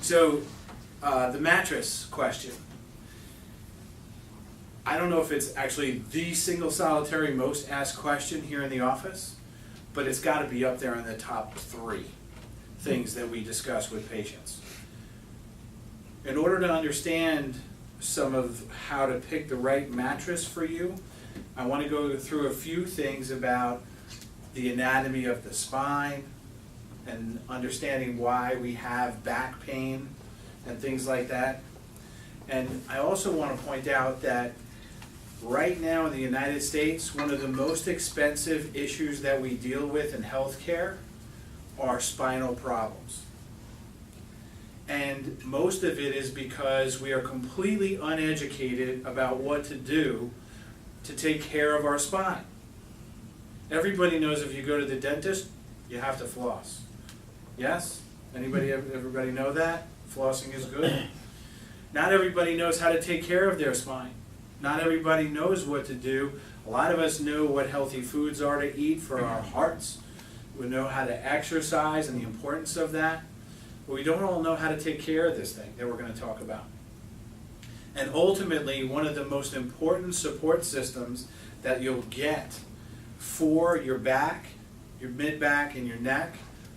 So, the mattress question. I don't know if it's actually the single solitary most asked question here in the office, but it's got to be up there in the top 3 things that we discuss with patients. In order to understand some of how to pick the right mattress for you, I want to go through a few things about the anatomy of the spine and understanding why we have back pain and things like that. And I also want to point out that right now in the United States, one of the most expensive issues that we deal with in healthcare are spinal problems. And most of it is because we are completely uneducated about what to do to take care of our spine. Everybody knows if you go to the dentist, you have to floss. Yes? Everybody know that? Flossing is good. Not everybody knows how to take care of their spine. Not everybody knows what to do. A lot of us know what healthy foods are to eat for our hearts. We know how to exercise and the importance of that. But we don't all know how to take care of this thing that we're going to talk about. And ultimately, one of the most important support systems that you'll get for your back, your mid-back and your neck,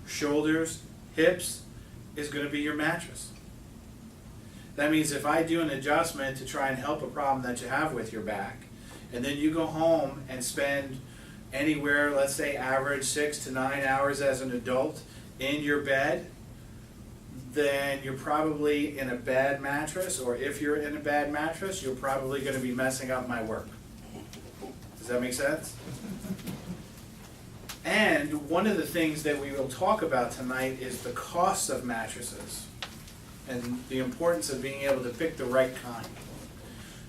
shoulders, hips, is going to be your mattress. That means if I do an adjustment to try and help a problem that you have with your back, and then you go home and spend anywhere, let's say average 6 to 9 hours as an adult in your bed, then you're probably in a bad mattress, or if you're in a bad mattress, you're probably going to be messing up my work. Does that make sense? And one of the things that we will talk about tonight is the cost of mattresses and the importance of being able to pick the right kind.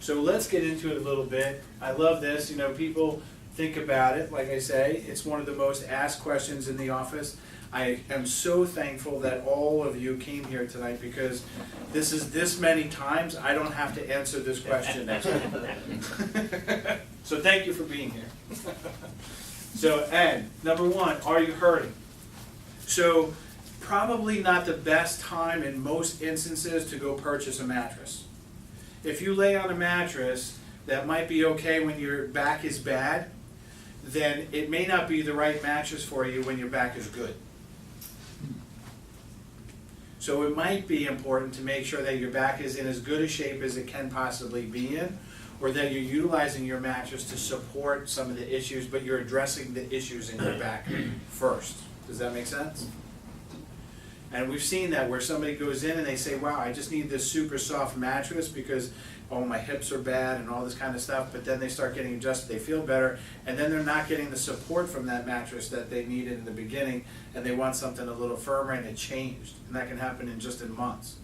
So let's get into it a little bit. I love this. You know, people think about it. Like I say, it's one of the most asked questions in the office. I am so thankful that all of you came here tonight, because this is this many times I don't have to answer this question next time. So thank you for being here. So Ed, number 1, are you hurting? So probably not the best time in most instances to go purchase a mattress. If you lay on a mattress that might be okay when your back is bad, then it may not be the right mattress for you when your back is good. So it might be important to make sure that your back is in as good a shape as it can possibly be in, or that you're utilizing your mattress to support some of the issues, but you're addressing the issues in your back first. Does that make sense? And we've seen that where somebody goes in and they say, wow, I just need this super soft mattress because, oh, my hips are bad and all this kind of stuff, but then they start getting adjusted, they feel better, and then they're not getting the support from that mattress that they needed in the beginning, and they want something a little firmer, and it changed. And that can happen in just in months.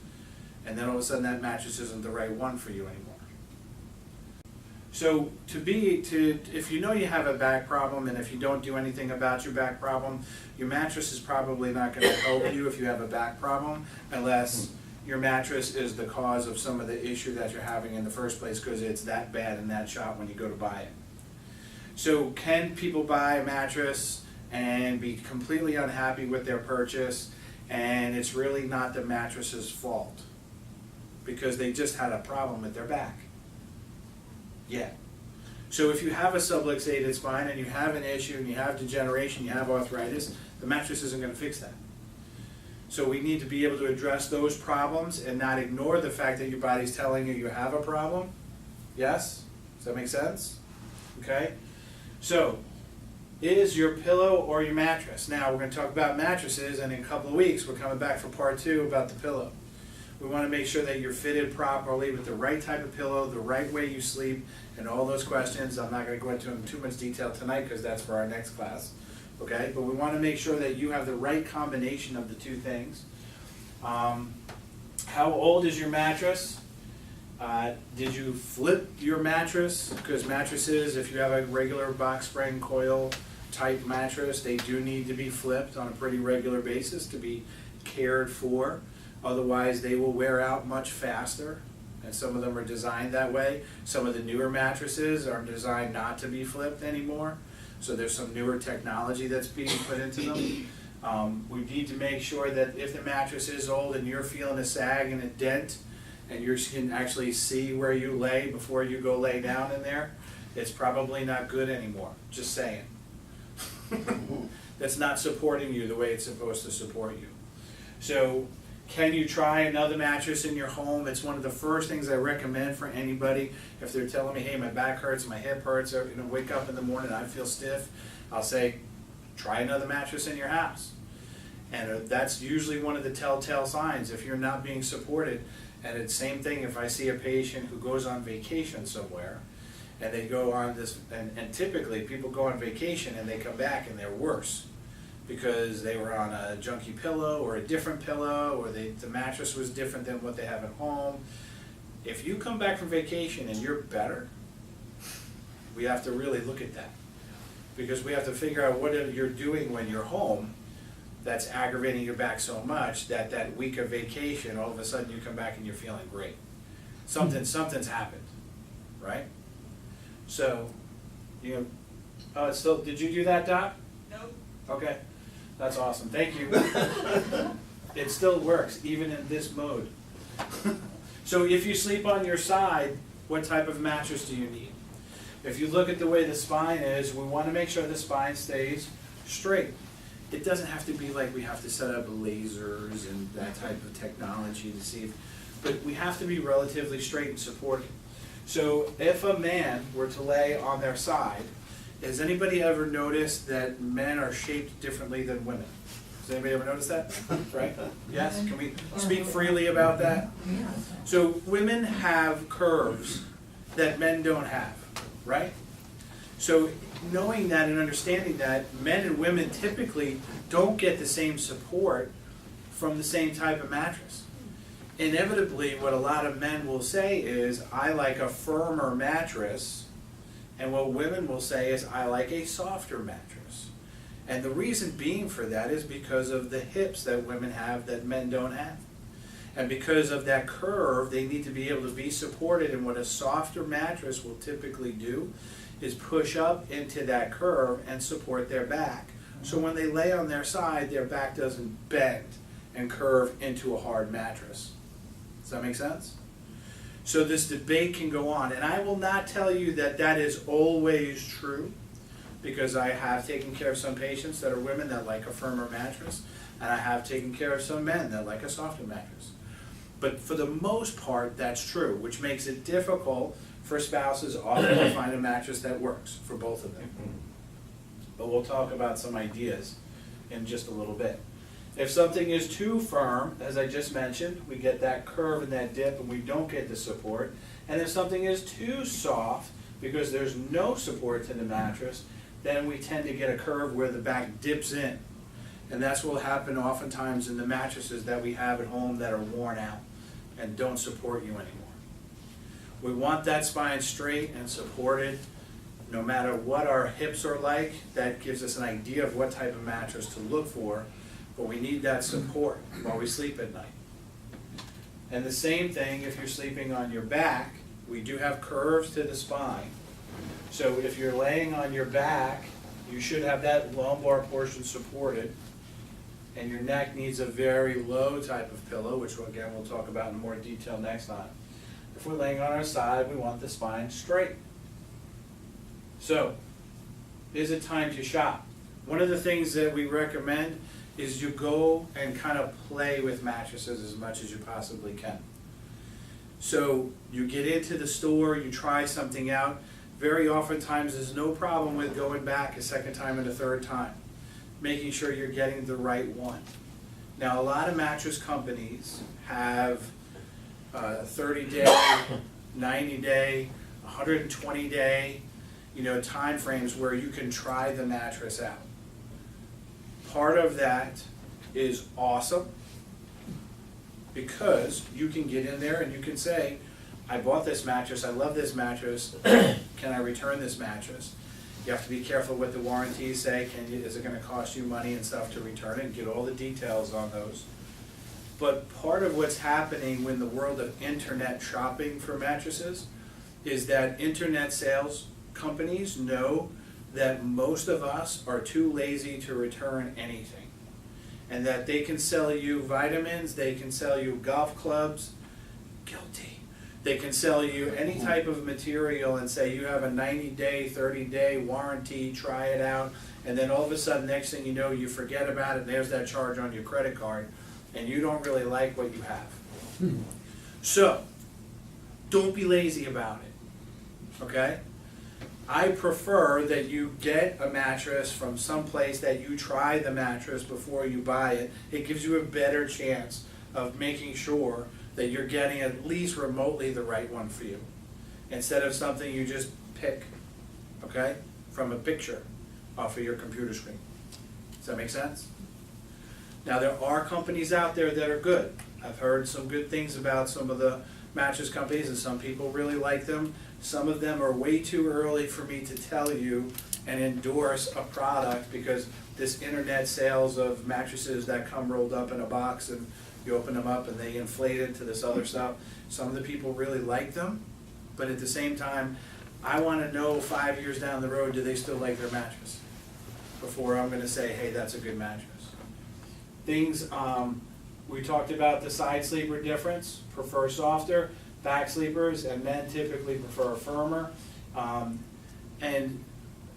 And then all of a sudden that mattress isn't the right one for you anymore. So if you know you have a back problem, and if you don't do anything about your back problem, your mattress is probably not going to help you if you have a back problem, unless your mattress is the cause of some of the issue that you're having in the first place, because it's that bad in that shop when you go to buy it. So can people buy a mattress and be completely unhappy with their purchase, and it's really not the mattress's fault because they just had a problem with their back? Yeah. So if you have a subluxated spine and you have an issue and you have degeneration, you have arthritis, the mattress isn't going to fix that. So we need to be able to address those problems and not ignore the fact that your body's telling you you have a problem. Yes? Does that make sense? Okay? So, is your pillow or your mattress? Now we're going to talk about mattresses, and in a couple of weeks we're coming back for part 2 about the pillow. We want to make sure that you're fitted properly with the right type of pillow, the right way you sleep, and all those questions. I'm not going to go into them in too much detail tonight because that's for our next class. Okay, but we want to make sure that you have the right combination of the two things. How old is your mattress? Did you flip your mattress? Because mattresses, if you have a regular box spring coil type mattress, they do need to be flipped on a pretty regular basis to be cared for. Otherwise, they will wear out much faster, and some of them are designed that way. Some of the newer mattresses are designed not to be flipped anymore. So there's some newer technology that's being put into them. We need to make sure that if the mattress is old and you're feeling a sag and a dent, and you can actually see where you lay before you go lay down in there, it's probably not good anymore, just saying. That's not supporting you the way it's supposed to support you. So, can you try another mattress in your home? It's one of the first things I recommend for anybody. If they're telling me, hey, my back hurts, my hip hurts, or wake up in the morning, I feel stiff, I'll say, try another mattress in your house. And that's usually one of the telltale signs if you're not being supported. And it's the same thing if I see a patient who goes on vacation somewhere, and they go on this, and typically people go on vacation and they come back and they're worse because they were on a junky pillow or a different pillow, or the mattress was different than what they have at home. If you come back from vacation and you're better, we have to really look at that, because we have to figure out what you're doing when you're home that's aggravating your back so much that that week of vacation, all of a sudden you come back and you're feeling great. Something's happened, right? So, it's still, did you do that, Doc? Nope. Okay, that's awesome, thank you. It still works, even in this mode. So if you sleep on your side, what type of mattress do you need? If you look at the way the spine is, we want to make sure the spine stays straight. It doesn't have to be like we have to set up lasers and that type of technology to see but we have to be relatively straight and supported. So if a man were to lay on their side, has anybody ever noticed that men are shaped differently than women? Has anybody ever noticed that? Right? Yes? Can we speak freely about that? So women have curves that men don't have, right? So knowing that and understanding that, men and women typically don't get the same support from the same type of mattress. Inevitably, what a lot of men will say is, I like a firmer mattress, and what women will say is, I like a softer mattress. And the reason being for that is because of the hips that women have that men don't have. And because of that curve, they need to be able to be supported, and what a softer mattress will typically do is push up into that curve and support their back. So when they lay on their side, their back doesn't bend and curve into a hard mattress. Does that make sense? So this debate can go on, and I will not tell you that that is always true, because I have taken care of some patients that are women that like a firmer mattress, and I have taken care of some men that like a softer mattress. But for the most part, that's true, which makes it difficult for spouses often to find a mattress that works for both of them. But we'll talk about some ideas in just a little bit. If something is too firm, as I just mentioned, we get that curve and that dip and we don't get the support. And if something is too soft, because there's no support to the mattress, then we tend to get a curve where the back dips in. And that's what will happen oftentimes in the mattresses that we have at home that are worn out and don't support you anymore. We want that spine straight and supported no matter what our hips are like. That gives us an idea of what type of mattress to look for, but we need that support while we sleep at night. And the same thing if you're sleeping on your back, we do have curves to the spine. So if you're laying on your back, you should have that lumbar portion supported, and your neck needs a very low type of pillow, which again we'll talk about in more detail next time. If we're laying on our side, we want the spine straight. So, is it time to shop? One of the things that we recommend is you go and kind of play with mattresses as much as you possibly can. So you get into the store, you try something out. Very oftentimes there's no problem with going back a second time and a third time, making sure you're getting the right one. Now a lot of mattress companies have 30-day, 90-day, 120-day, time frames where you can try the mattress out. Part of that is awesome because you can get in there and you can say, I bought this mattress, I love this mattress, can I return this mattress? You have to be careful what the warranties say. Is it going to cost you money and stuff to return it, and get all the details on those. But part of what's happening in the world of internet shopping for mattresses is that internet sales companies know that most of us are too lazy to return anything. and that they can sell you vitamins, they can sell you golf clubs, guilty. They can sell you any type of material and say you have a 90-day, 30-day warranty, try it out, and then all of a sudden, next thing you know, you forget about it, and there's that charge on your credit card, and you don't really like what you have. So, don't be lazy about it, okay? I prefer that you get a mattress from some place that you try the mattress before you buy it. It gives you a better chance of making sure that you're getting at least remotely the right one for you, instead of something you just pick, okay, from a picture off of your computer screen. Does that make sense? Now, there are companies out there that are good. I've heard some good things about some of the mattress companies, and some people really like them. Some of them are way too early for me to tell you and endorse a product, because this internet sales of mattresses that come rolled up in a box and you open them up and they inflate into this other stuff. Some of the people really like them, but at the same time, I want to know 5 years down the road, do they still like their mattress? Before I'm going to say, hey, that's a good mattress. Things, we talked about the side sleeper difference, prefer softer. Back sleepers and men typically prefer firmer. And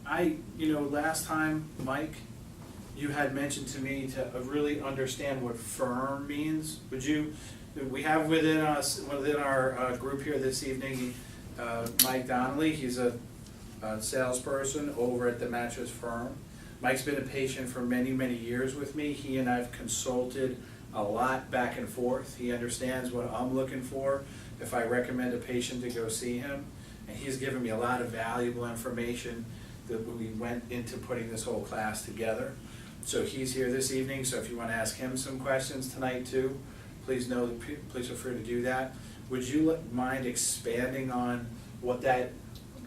last time, Mike, you had mentioned to me to really understand what firm means. We have within our group here this evening, Mike Donnelly. He's a salesperson over at the Mattress Firm. Mike's been a patient for many, many years with me. He and I have consulted a lot back and forth. He understands what I'm looking for if I recommend a patient to go see him. And he's given me a lot of valuable information that we went into putting this whole class together. So he's here this evening, so if you want to ask him some questions tonight too, please feel free to do that. Would you mind expanding on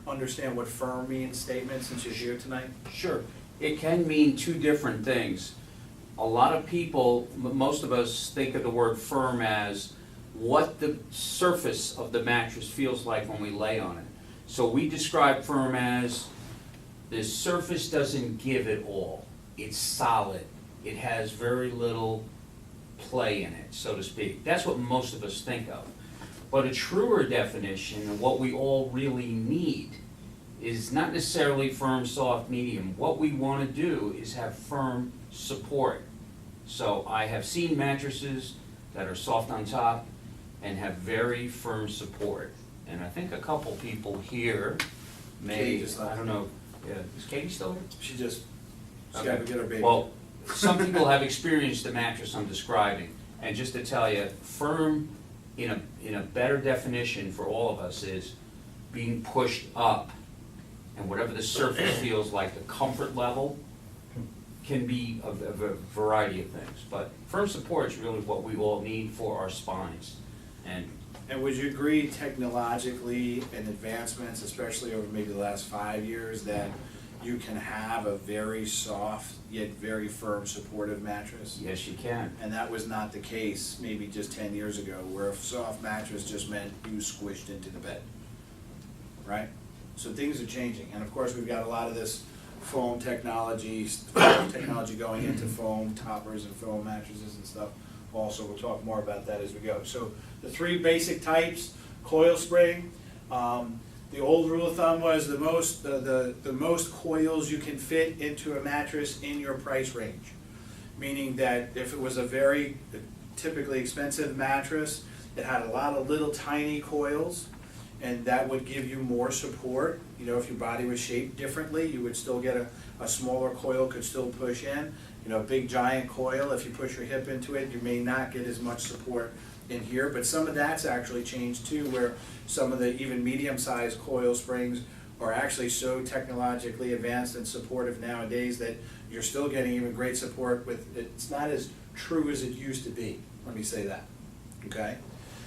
understand what firm means statement, since you're here tonight? Sure. It can mean two different things. A lot of people, most of us, think of the word firm as what the surface of the mattress feels like when we lay on it. So we describe firm as the surface doesn't give it all. It's solid. It has very little play in it, so to speak. That's what most of us think of. But a truer definition of what we all really need is not necessarily firm, soft, medium. What we want to do is have firm support. So I have seen mattresses that are soft on top and have very firm support. And I think a couple people here may, I don't know, is Katie still here? She got to get her baby. Well, some people have experienced the mattress I'm describing. And just to tell you, firm in a better definition for all of us is being pushed up. And whatever the surface feels like, the comfort level can be of a variety of things. But firm support is really what we all need for our spines. And would you agree technologically and advancements, especially over maybe the last 5 years, that you can have a very soft yet very firm supportive mattress? Yes, you can. And that was not the case maybe just 10 years ago, where a soft mattress just meant you squished into the bed, right? So things are changing, and of course we've got a lot of this foam technology going into foam toppers and foam mattresses and stuff. Also, we'll talk more about that as we go. So the three basic types: coil spring. The old rule of thumb was the most coils you can fit into a mattress in your price range, meaning that if it was a very typically expensive mattress, it had a lot of little tiny coils, and that would give you more support. You know, if your body was shaped differently, you would still get a smaller coil, could still push in. You know, a big giant coil, if you push your hip into it, you may not get as much support in here, but some of that's actually changed too, where some of the even medium-sized coil springs are actually so technologically advanced and supportive nowadays that you're still getting even great support with, it's not as true as it used to be, let me say that, okay?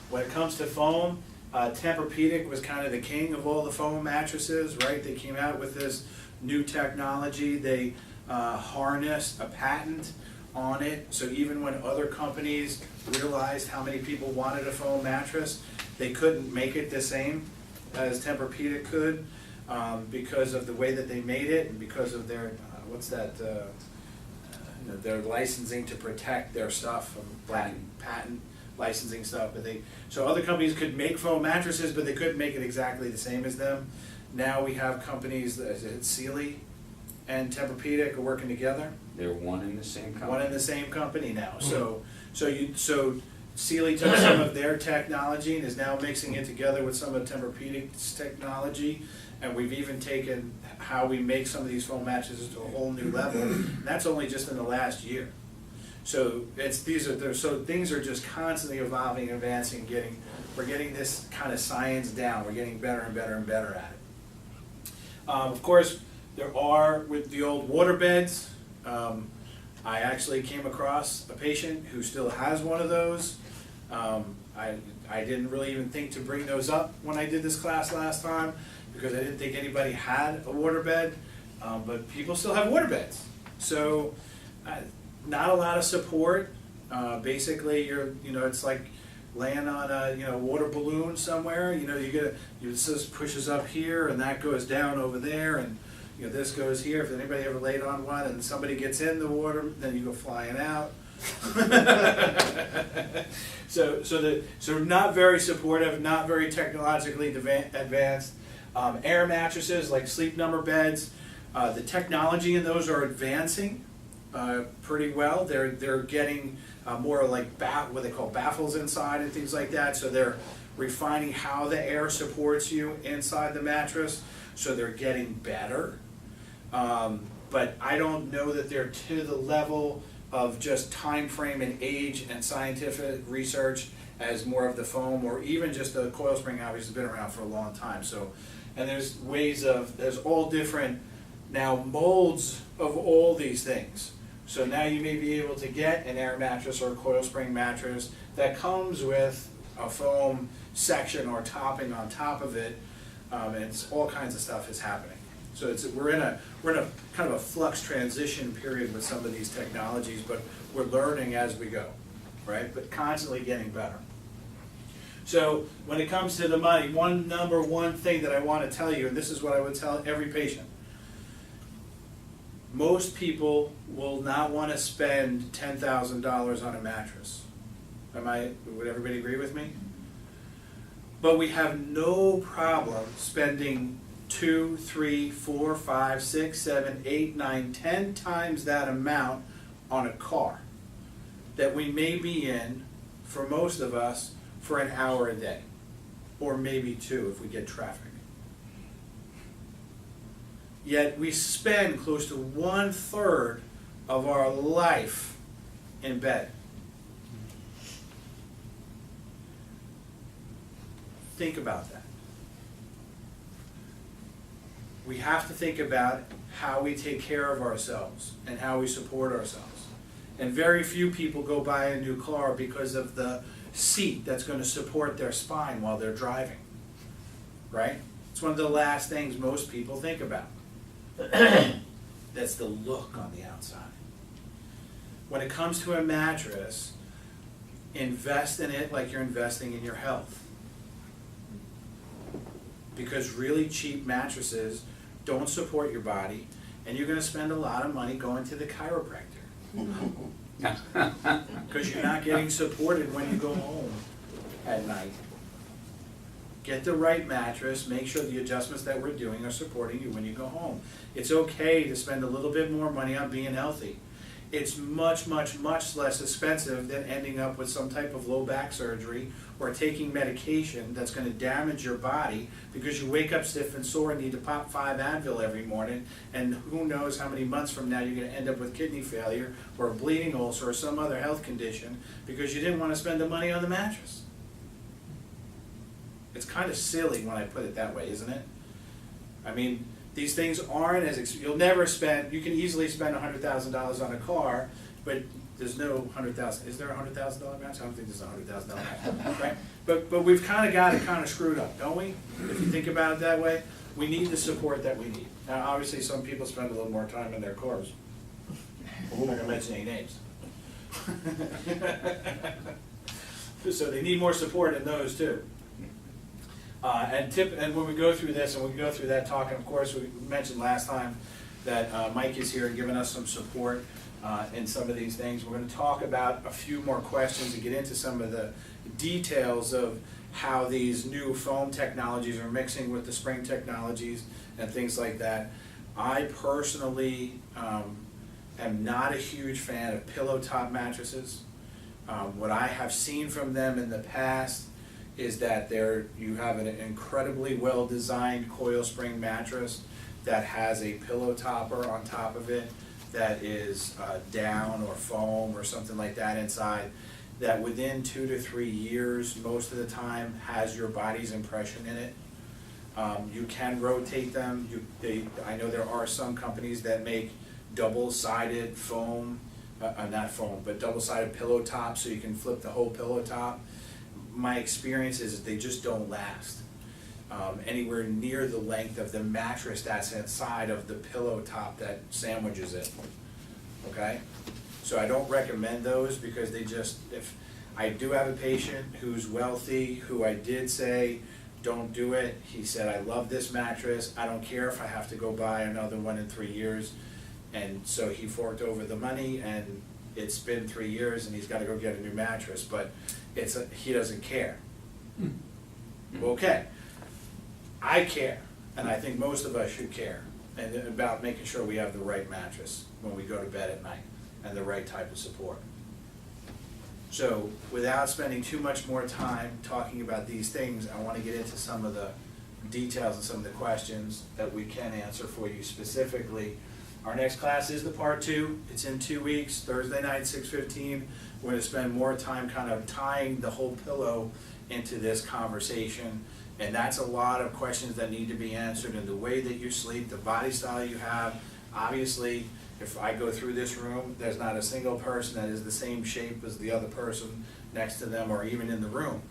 When it comes to foam, Tempur-Pedic was kind of the king of all the foam mattresses, right? They came out with this new technology. They harnessed a patent on it, so even when other companies realized how many people wanted a foam mattress, they couldn't make it the same as Tempur-Pedic could, because of the way that they made it and because of their they're licensing to protect their stuff from patent licensing stuff, but so other companies could make foam mattresses, but they couldn't make it exactly the same as them. Now we have companies, Sealy and Tempur-Pedic are working together. They're one in the same company. One in the same company now. So Sealy took some of their technology and is now mixing it together with some of Tempur-Pedic's technology, and we've even taken how we make some of these foam mattresses to a whole new level. And that's only just in the last year. So things are just constantly evolving, advancing, we're getting this kind of science down. We're getting better and better and better at it. Of course, there are, with the old water beds, I actually came across a patient who still has one of those. I didn't really even think to bring those up when I did this class last time, because I didn't think anybody had a water bed, but people still have water beds. So not a lot of support. Basically, it's like laying on a water balloon somewhere. It just pushes up here and that goes down over there, and this goes here. If anybody ever laid on one and somebody gets in the water, then you go flying out. So not very supportive, not very technologically advanced. Air mattresses like Sleep Number beds, the technology in those are advancing pretty well. They're getting more like what they call baffles inside and things like that. So they're refining how the air supports you inside the mattress. So they're getting better. But I don't know that they're to the level of just time frame and age and scientific research as more of the foam, or even just the coil spring obviously has been around for a long time. So, and there's all different now molds of all these things. So now you may be able to get an air mattress or a coil spring mattress that comes with a foam section or topping on top of it, and it's all kinds of stuff is happening. So we're in a kind of a flux transition period with some of these technologies, but we're learning as we go, right? But constantly getting better. So when it comes to the money, number one thing that I want to tell you, and this is what I would tell every patient, most people will not want to spend $10,000 on a mattress. Would everybody agree with me? But we have no problem spending 2, 3, 4, 5, 6, 7, 8, 9, 10 times that amount on a car that we may be in, for most of us, for an hour a day, or maybe 2 if we get traffic. Yet we spend close to 1/3 of our life in bed. Think about that. We have to think about how we take care of ourselves and how we support ourselves. And very few people go buy a new car because of the seat that's going to support their spine while they're driving, right? It's one of the last things most people think about. That's the look on the outside. When it comes to a mattress, invest in it like you're investing in your health. Because really cheap mattresses don't support your body, and you're going to spend a lot of money going to the chiropractor. Because you're not getting supported when you go home at night. Get the right mattress, make sure the adjustments that we're doing are supporting you when you go home. It's okay to spend a little bit more money on being healthy. It's much, much, much less expensive than ending up with some type of low back surgery or taking medication that's going to damage your body because you wake up stiff and sore and need to pop 5 Advil every morning, and who knows how many months from now you're going to end up with kidney failure or a bleeding ulcer or some other health condition because you didn't want to spend the money on the mattress. It's kind of silly when I put it that way, isn't it? I mean, these things aren't you'll never spend, you can easily spend $100,000 on a car, but there's no $100,000, is there a $100,000 match? I don't think there's a $100,000 match, right? But we've kind of got it kind of screwed up, don't we? If you think about it that way, we need the support that we need. Now, obviously, some people spend a little more time in their cars. I'm not going to mention any names. So they need more support in those too. And when we go through this and we go through that talk, and of course we mentioned last time that Mike is here giving us some support in some of these things. We're going to talk about a few more questions and get into some of the details of how these new foam technologies are mixing with the spring technologies and things like that. I personally am not a huge fan of pillow top mattresses. What I have seen from them in the past is that you have an incredibly well designed coil spring mattress that has a pillow topper on top of it that is down or foam or something like that inside, that within 2 to 3 years, most of the time, has your body's impression in it. You can rotate them. I know there are some companies that make double-sided foam, not foam, but double-sided pillow top, so you can flip the whole pillow top. My experience is that they just don't last anywhere near the length of the mattress that's inside of the pillow top that sandwiches it, okay? So I don't recommend those because if I do have a patient who's wealthy, who I did say, don't do it. He said, I love this mattress. I don't care if I have to go buy another one in 3 years. And so he forked over the money, and it's been 3 years and he's got to go get a new mattress, but he doesn't care. Okay. I care, and I think most of us should care, and about making sure we have the right mattress when we go to bed at night and the right type of support. So without spending too much more time talking about these things, I want to get into some of the details and some of the questions that we can answer for you specifically. Our next class is the part 2. It's in 2 weeks, Thursday night, 6:15. We're going to spend more time kind of tying the whole pillow into this conversation. And that's a lot of questions that need to be answered in the way that you sleep, the body style you have. Obviously, if I go through this room, there's not a single person that is the same shape as the other person next to them or even in the room.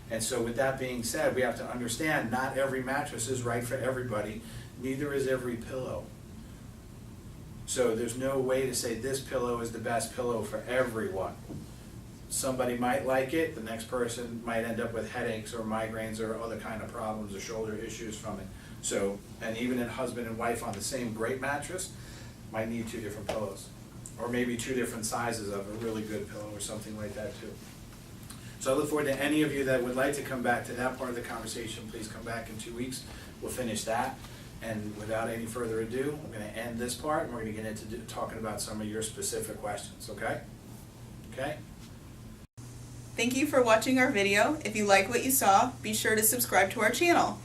And so with that being said, we have to understand not every mattress is right for everybody, neither is every pillow. So there's no way to say this pillow is the best pillow for everyone. Somebody might like it, the next person might end up with headaches or migraines or other kind of problems or shoulder issues from it. So, and even in husband and wife on the same great mattress, might need 2 different pillows. Or maybe 2 different sizes of a really good pillow or something like that too. So I look forward to any of you that would like to come back to that part of the conversation. Please come back in 2 weeks. We'll finish that. And without any further ado, I'm going to end this part and we're going to get into talking about some of your specific questions, okay? Okay? Thank you for watching our video. If you like what you saw, be sure to subscribe to our channel.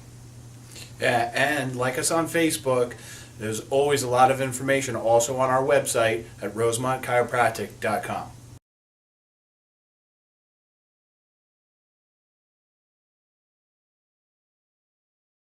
Yeah, and like us on Facebook. There's always a lot of information also on our website at rosemontchiropractic.com.